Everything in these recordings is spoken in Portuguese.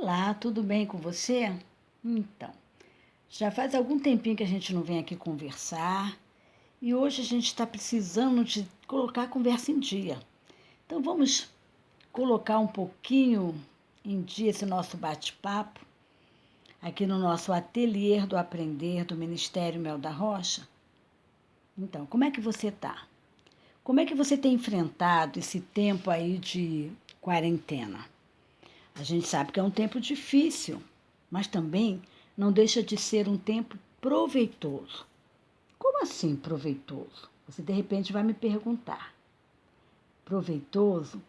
Olá, tudo bem com você? Então, já faz algum tempinho que a gente não vem aqui conversar e hoje a gente está precisando de colocar a conversa em dia. Então, vamos colocar um pouquinho em dia esse nosso bate-papo aqui no nosso ateliê do Aprender do Ministério Mel da Rocha? Então, como é que você está? Como é que você tem enfrentado esse tempo aí de quarentena? A gente sabe que é um tempo difícil, mas também não deixa de ser um tempo proveitoso. Como assim proveitoso? Você de repente vai me perguntar. Proveitoso?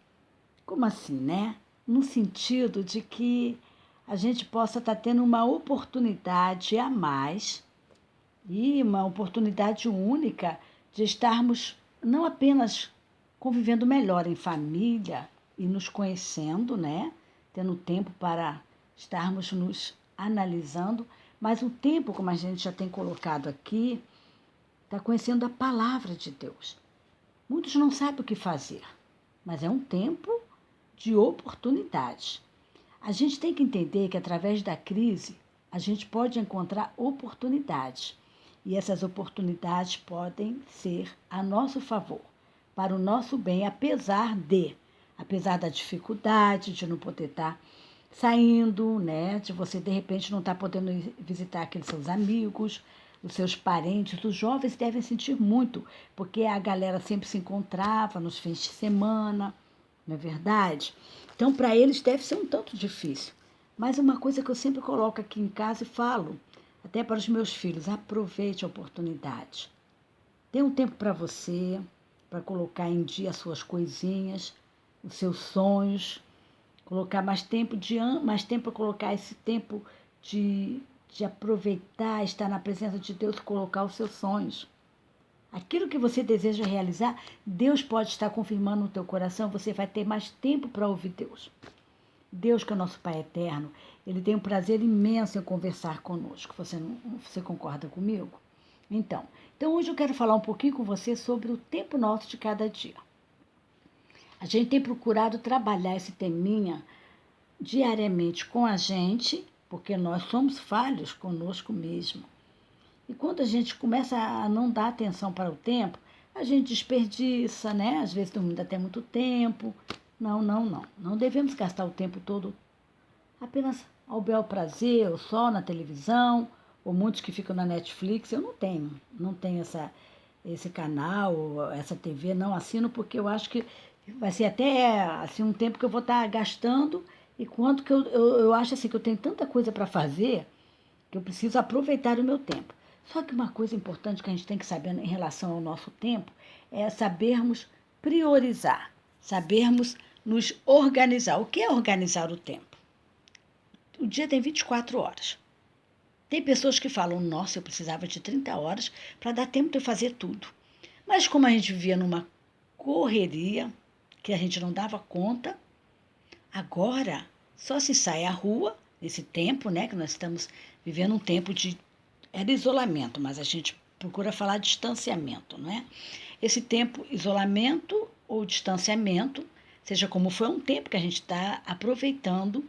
Como assim, né? No sentido de que a gente possa estar tendo uma oportunidade a mais e uma oportunidade única de estarmos não apenas convivendo melhor em família e nos conhecendo, né? Tendo tempo para estarmos nos analisando, mas o tempo, como a gente já tem colocado aqui, está conhecendo a palavra de Deus. Muitos não sabem o que fazer, mas é um tempo de oportunidade. A gente tem que entender que através da crise a gente pode encontrar oportunidades. E essas oportunidades podem ser a nosso favor, para o nosso bem, apesar da dificuldade de não poder estar saindo, né? De você de repente não estar podendo visitar aqueles seus amigos, os seus parentes. Os jovens devem sentir muito, porque a galera sempre se encontrava nos fins de semana, não é verdade? Então, para eles deve ser um tanto difícil. Mas uma coisa que eu sempre coloco aqui em casa e falo, até para os meus filhos, aproveite a oportunidade. Dê um tempo para você, para colocar em dia as suas coisinhas, os seus sonhos, colocar mais tempo para colocar esse tempo de, de aproveitar, estar na presença de Deus, colocar os seus sonhos. Aquilo que você deseja realizar, Deus pode estar confirmando no teu coração, você vai ter mais tempo para ouvir Deus. Deus, que é o nosso Pai eterno, ele tem um prazer imenso em conversar conosco. Você concorda comigo? Então, hoje eu quero falar um pouquinho com você sobre o tempo nosso de cada dia. A gente tem procurado trabalhar esse teminha diariamente com a gente, porque nós somos falhos conosco mesmo. E quando a gente começa a não dar atenção para o tempo, a gente desperdiça, né? Às vezes dormindo até muito tempo. Não, não, não. Não devemos gastar o tempo todo apenas ao bel prazer, ou só na televisão, ou muitos que ficam na Netflix. Eu não tenho esse canal, ou essa TV, não assino, porque eu acho que vai ser até assim, um tempo que eu vou estar gastando, e quanto que eu acho assim, que eu tenho tanta coisa para fazer, que eu preciso aproveitar o meu tempo. Só que uma coisa importante que a gente tem que saber em relação ao nosso tempo é sabermos priorizar, sabermos nos organizar. O que é organizar o tempo? O dia tem 24 horas. Tem pessoas que falam, nossa, eu precisava de 30 horas para dar tempo de eu fazer tudo. Mas como a gente vivia numa correria, que a gente não dava conta, agora só se sai à rua, nesse tempo, né, que nós estamos vivendo um tempo de... Era isolamento, mas a gente procura falar distanciamento, não é? Esse tempo, isolamento ou distanciamento, seja como for, é um tempo que a gente está aproveitando,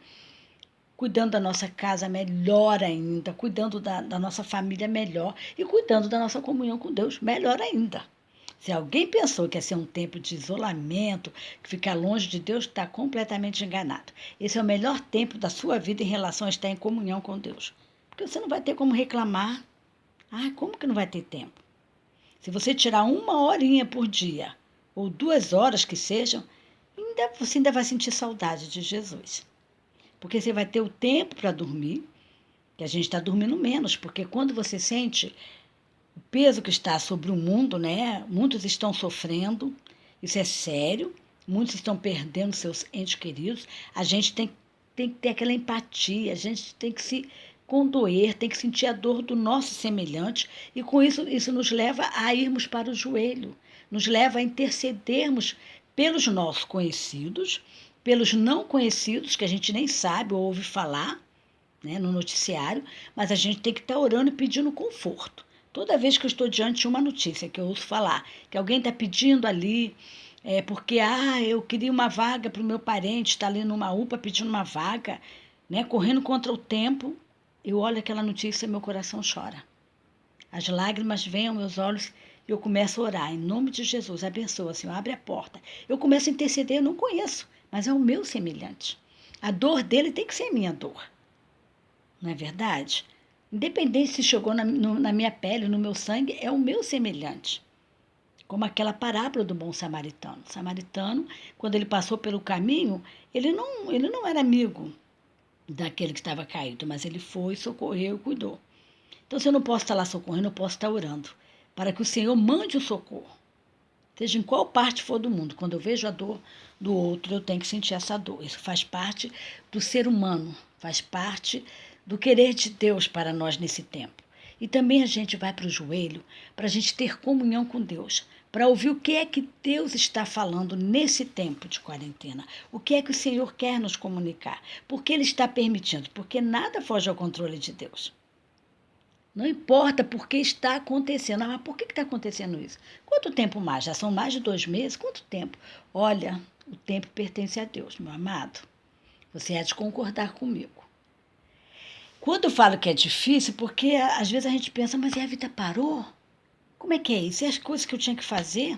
cuidando da nossa casa melhor ainda, cuidando da nossa família melhor e cuidando da nossa comunhão com Deus melhor ainda. Se alguém pensou que ia ser um tempo de isolamento, que ficar longe de Deus, está completamente enganado. Esse é o melhor tempo da sua vida em relação a estar em comunhão com Deus. Porque você não vai ter como reclamar. Ah, como que não vai ter tempo? Se você tirar 1 horinha por dia, ou 2 horas que sejam, você ainda vai sentir saudade de Jesus. Porque você vai ter o tempo para dormir, que a gente está dormindo menos, porque quando você sente o peso que está sobre o mundo, né? Muitos estão sofrendo, isso é sério, muitos estão perdendo seus entes queridos. A gente tem que ter aquela empatia, a gente tem que se condoer, tem que sentir a dor do nosso semelhante, e com isso nos leva a irmos para o joelho, nos leva a intercedermos pelos nossos conhecidos, pelos não conhecidos, que a gente nem sabe ou ouve falar, né, no noticiário, mas a gente tem que estar orando e pedindo conforto. Toda vez que eu estou diante de uma notícia que eu ouço falar, que alguém está pedindo ali, porque eu queria uma vaga para o meu parente, está ali numa UPA pedindo uma vaga, né? Correndo contra o tempo, eu olho aquela notícia e meu coração chora. As lágrimas vêm aos meus olhos e eu começo a orar. Em nome de Jesus, abençoa, Senhor, abre a porta. Eu começo a interceder, eu não conheço, mas é o meu semelhante. A dor dele tem que ser minha dor. Não é verdade? Independente se chegou na minha pele, no meu sangue, é o meu semelhante. Como aquela parábola do bom samaritano. O samaritano, quando ele passou pelo caminho, ele não era amigo daquele que estava caído, mas ele foi, socorreu e cuidou. Então, se eu não posso estar lá socorrendo, eu posso estar orando, para que o Senhor mande o socorro. Seja em qual parte for do mundo, quando eu vejo a dor do outro, eu tenho que sentir essa dor. Isso faz parte do ser humano, faz parte do querer de Deus para nós nesse tempo. E também a gente vai para o joelho para a gente ter comunhão com Deus, para ouvir o que é que Deus está falando nesse tempo de quarentena. O que é que o Senhor quer nos comunicar? Por que Ele está permitindo? Porque nada foge ao controle de Deus. Não importa por que está acontecendo. Ah, mas por que está acontecendo isso? Quanto tempo mais? Já são mais de 2 meses? Quanto tempo? Olha, o tempo pertence a Deus, meu amado. Você há de concordar comigo. Quando eu falo que é difícil, porque às vezes a gente pensa, mas e a vida parou? Como é que é isso? E as coisas que eu tinha que fazer?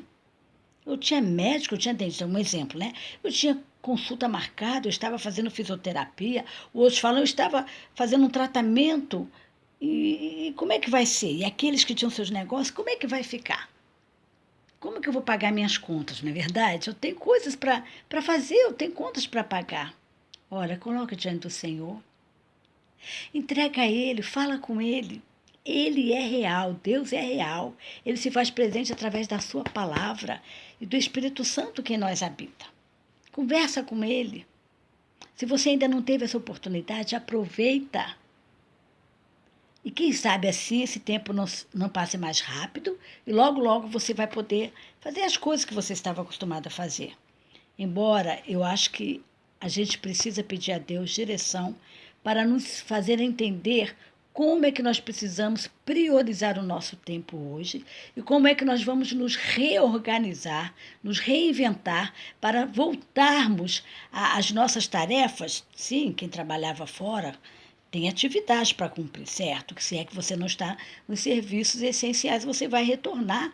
Eu tinha médico, eu tinha dentista, um exemplo, né? Eu tinha consulta marcada, eu estava fazendo fisioterapia, outros falam, eu estava fazendo um tratamento. E como é que vai ser? E aqueles que tinham seus negócios, como é que vai ficar? Como é que eu vou pagar minhas contas, não é verdade? Eu tenho coisas para fazer, eu tenho contas para pagar. Olha, coloca diante do Senhor. Entrega a Ele, fala com Ele. Ele é real, Deus é real. Ele se faz presente através da sua palavra e do Espírito Santo que em nós habita. Conversa com Ele. Se você ainda não teve essa oportunidade, aproveita. E quem sabe assim esse tempo não passe mais rápido e logo, logo você vai poder fazer as coisas que você estava acostumado a fazer. Embora eu acho que a gente precisa pedir a Deus direção para nos fazer entender como é que nós precisamos priorizar o nosso tempo hoje e como é que nós vamos nos reorganizar, nos reinventar para voltarmos às nossas tarefas. Sim, quem trabalhava fora tem atividade para cumprir, certo? Que se é que você não está nos serviços essenciais, você vai retornar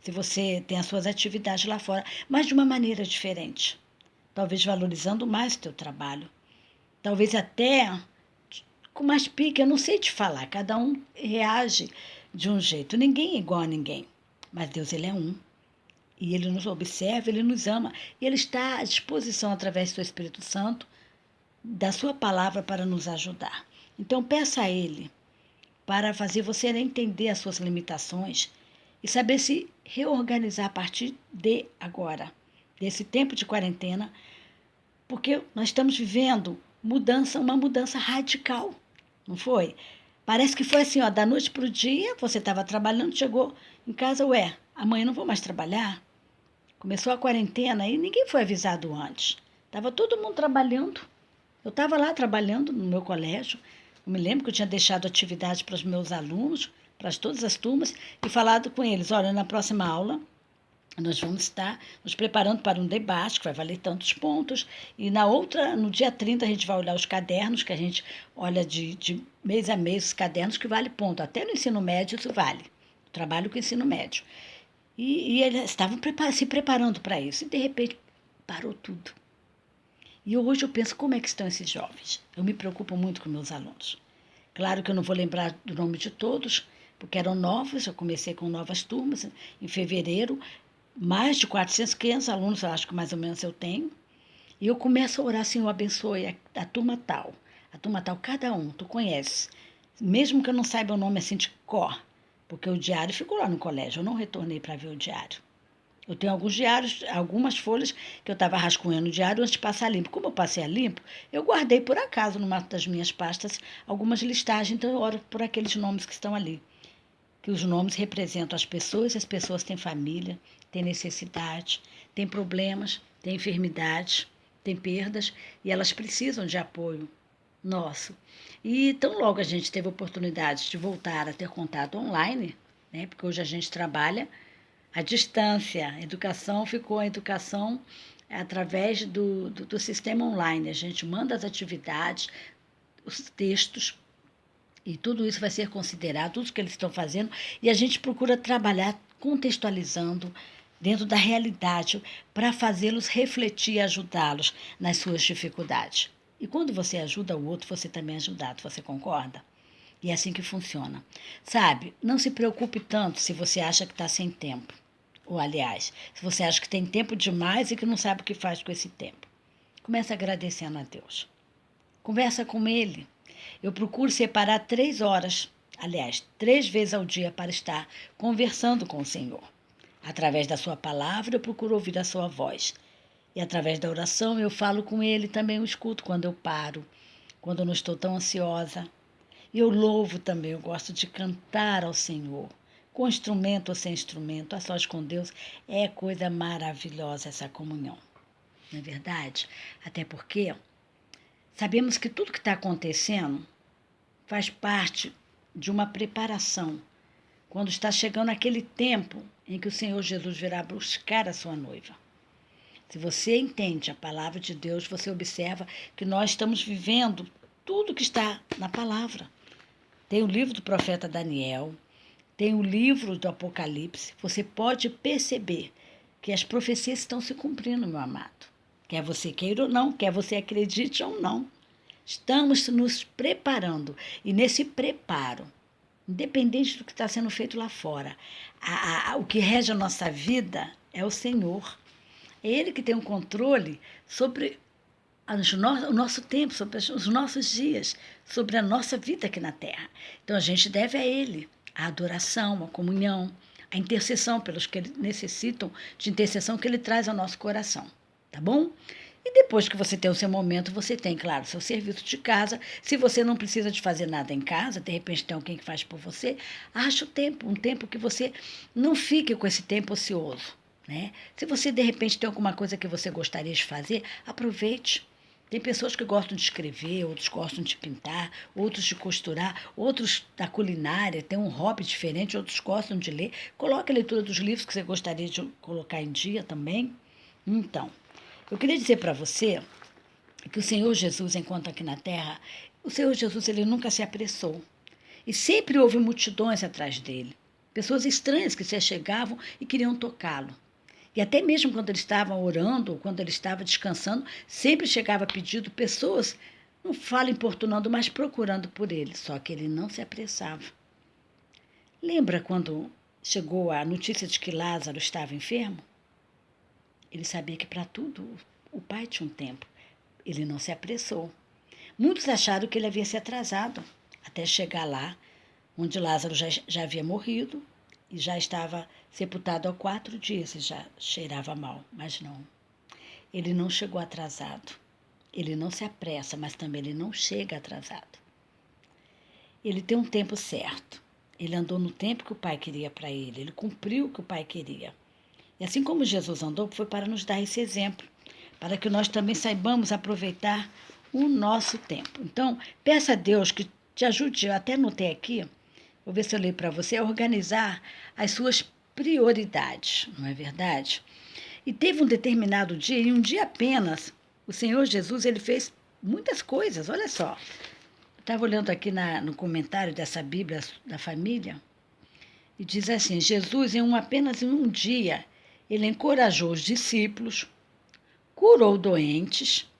se você tem as suas atividades lá fora, mas de uma maneira diferente. Talvez valorizando mais o teu trabalho. Talvez até com mais pique, eu não sei te falar. Cada um reage de um jeito. Ninguém é igual a ninguém. Mas Deus, Ele é um. E Ele nos observa, Ele nos ama. E Ele está à disposição, através do seu Espírito Santo, da sua palavra para nos ajudar. Então, peça a Ele para fazer você entender as suas limitações e saber se reorganizar a partir de agora, desse tempo de quarentena, porque nós estamos vivendo uma mudança radical, não foi? Parece que foi assim, ó, da noite para o dia, você estava trabalhando, chegou em casa, ué, amanhã não vou mais trabalhar. Começou a quarentena e ninguém foi avisado antes. Estava todo mundo trabalhando. Eu estava lá trabalhando no meu colégio. Eu me lembro que eu tinha deixado atividade para os meus alunos, para todas as turmas, e falado com eles: olha, na próxima aula nós vamos estar nos preparando para um debate que vai valer tantos pontos, e na outra, no dia 30, a gente vai olhar os cadernos, que a gente olha de mês a mês os cadernos, que vale ponto. Até no ensino médio isso vale. Eu trabalho com ensino médio. E eles estavam se preparando para isso, e de repente parou tudo. E hoje eu penso como é que estão esses jovens. Eu me preocupo muito com meus alunos. Claro que eu não vou lembrar do nome de todos, porque eram novos, eu comecei com novas turmas em fevereiro, mais de 400, 500 alunos, eu acho que mais ou menos eu tenho. E eu começo a orar, Senhor, abençoe a turma tal, cada um, tu conheces. Mesmo que eu não saiba o nome assim de cor, porque o diário ficou lá no colégio, eu não retornei para ver o diário. Eu tenho alguns diários, algumas folhas que eu estava rascunhando o diário antes de passar limpo. Como eu passei a limpo, eu guardei por acaso numa das minhas pastas algumas listagens, então eu oro por aqueles nomes que estão ali. Que os nomes representam as pessoas têm família, têm necessidade, têm problemas, têm enfermidades, têm perdas e elas precisam de apoio nosso. E tão logo a gente teve a oportunidade de voltar a ter contato online, né, porque hoje a gente trabalha à distância. A educação ficou a educação através do sistema online. A gente manda as atividades, os textos, e tudo isso vai ser considerado, tudo que eles estão fazendo, e a gente procura trabalhar contextualizando dentro da realidade para fazê-los refletir e ajudá-los nas suas dificuldades. E quando você ajuda o outro, você também é ajudado, você concorda? E é assim que funciona. Sabe, não se preocupe tanto se você acha que está sem tempo. Ou, aliás, se você acha que tem tempo demais e que não sabe o que faz com esse tempo. Comece agradecendo a Deus. Conversa com Ele. Eu procuro separar 3 horas, aliás, 3 vezes ao dia para estar conversando com o Senhor. Através da sua palavra, eu procuro ouvir a sua voz. E através da oração, eu falo com Ele, também o escuto quando eu paro, quando eu não estou tão ansiosa. E eu louvo também, eu gosto de cantar ao Senhor. Com instrumento ou sem instrumento, a sós com Deus, é coisa maravilhosa essa comunhão. Não é verdade? Até porque sabemos que tudo que está acontecendo faz parte de uma preparação. Quando está chegando aquele tempo em que o Senhor Jesus virá buscar a sua noiva. Se você entende a palavra de Deus, você observa que nós estamos vivendo tudo que está na palavra. Tem o livro do profeta Daniel, tem o livro do Apocalipse. Você pode perceber que as profecias estão se cumprindo, meu amado. Quer você queira ou não, quer você acredite ou não. Estamos nos preparando. E nesse preparo, independente do que está sendo feito lá fora, o que rege a nossa vida é o Senhor. É Ele que tem o controle sobre o nosso tempo, sobre os nossos dias, sobre a nossa vida aqui na Terra. Então a gente deve a Ele a adoração, a comunhão, a intercessão pelos que necessitam de intercessão que Ele traz ao nosso coração. Tá bom? E depois que você tem o seu momento, você tem, claro, seu serviço de casa. Se você não precisa de fazer nada em casa, de repente tem alguém que faz por você, acha o tempo, um tempo que você não fique com esse tempo ocioso. Né? Se você, de repente, tem alguma coisa que você gostaria de fazer, aproveite. Tem pessoas que gostam de escrever, outros gostam de pintar, outros de costurar, outros da culinária, tem um hobby diferente, outros gostam de ler. Coloque a leitura dos livros que você gostaria de colocar em dia também. Então, eu queria dizer para você que o Senhor Jesus, enquanto aqui na Terra, o Senhor Jesus ele nunca se apressou. E sempre houve multidões atrás dele. Pessoas estranhas que se achegavam e queriam tocá-lo. E até mesmo quando ele estava orando, ou quando ele estava descansando, sempre chegava pedido pessoas, não falo importunando, mas procurando por ele. Só que ele não se apressava. Lembra quando chegou a notícia de que Lázaro estava enfermo? Ele sabia que para tudo o pai tinha um tempo. Ele não se apressou. Muitos acharam que ele havia se atrasado até chegar lá, onde Lázaro já havia morrido e já estava sepultado há 4 dias e já cheirava mal. Mas não. Ele não chegou atrasado. Ele não se apressa, mas também ele não chega atrasado. Ele tem um tempo certo. Ele andou no tempo que o pai queria para ele. Ele cumpriu o que o pai queria. E assim como Jesus andou, foi para nos dar esse exemplo, para que nós também saibamos aproveitar o nosso tempo. Então, peça a Deus que te ajude, eu até anotei aqui, vou ver se eu leio para você, a organizar as suas prioridades, não é verdade? E teve um determinado dia, e um dia apenas, o Senhor Jesus ele fez muitas coisas, olha só. Eu estava olhando aqui no comentário dessa Bíblia da família, e diz assim, Jesus, apenas em um dia, ele encorajou os discípulos, curou doentes,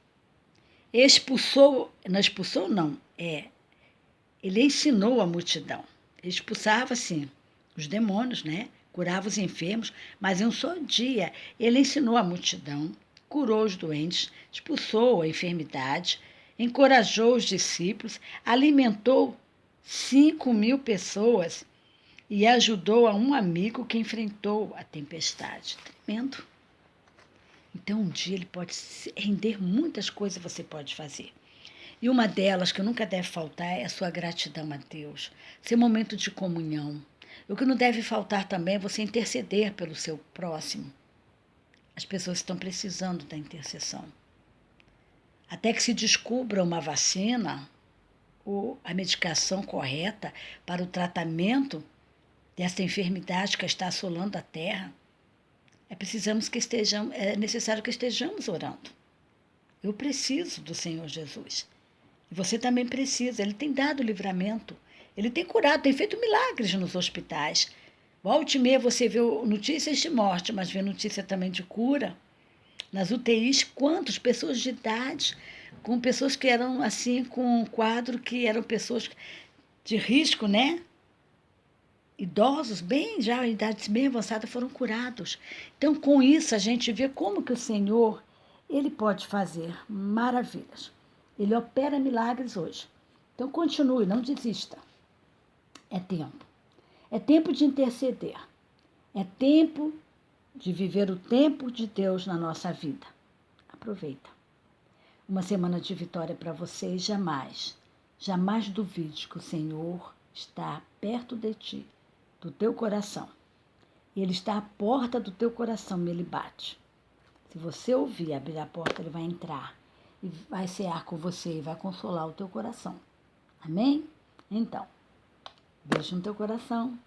ele ensinou a multidão. Ele expulsava, sim, os demônios, né? Curava os enfermos, mas em um só dia ele ensinou a multidão, curou os doentes, expulsou a enfermidade, encorajou os discípulos, alimentou 5.000 pessoas e ajudou a um amigo que enfrentou a tempestade. Tremendo. Então, um dia ele pode render muitas coisas você pode fazer. E uma delas, que nunca deve faltar, é a sua gratidão a Deus. Seu momento de comunhão. O que não deve faltar também é você interceder pelo seu próximo. As pessoas estão precisando da intercessão. Até que se descubra uma vacina ou a medicação correta para o tratamento desta enfermidade que está assolando a Terra, é necessário que estejamos orando. Eu preciso do Senhor Jesus. E você também precisa. Ele tem dado livramento. Ele tem curado, tem feito milagres nos hospitais. Volte e meia você vê notícias de morte, mas vê notícia também de cura. Nas UTIs, quantas pessoas de idade, com pessoas que eram assim, com um quadro que eram pessoas de risco, né? Idosos, bem já em idade bem avançada, foram curados. Então, com isso, a gente vê como que o Senhor, Ele pode fazer maravilhas. Ele opera milagres hoje. Então, continue, não desista. É tempo. É tempo de interceder. É tempo de viver o tempo de Deus na nossa vida. Aproveita. Uma semana de vitória para você e jamais duvide que o Senhor está perto de ti, do teu coração. Ele está à porta do teu coração e ele bate. Se você ouvir abrir a porta, ele vai entrar e vai cear com você e vai consolar o teu coração. Amém? Então, beijo no teu coração.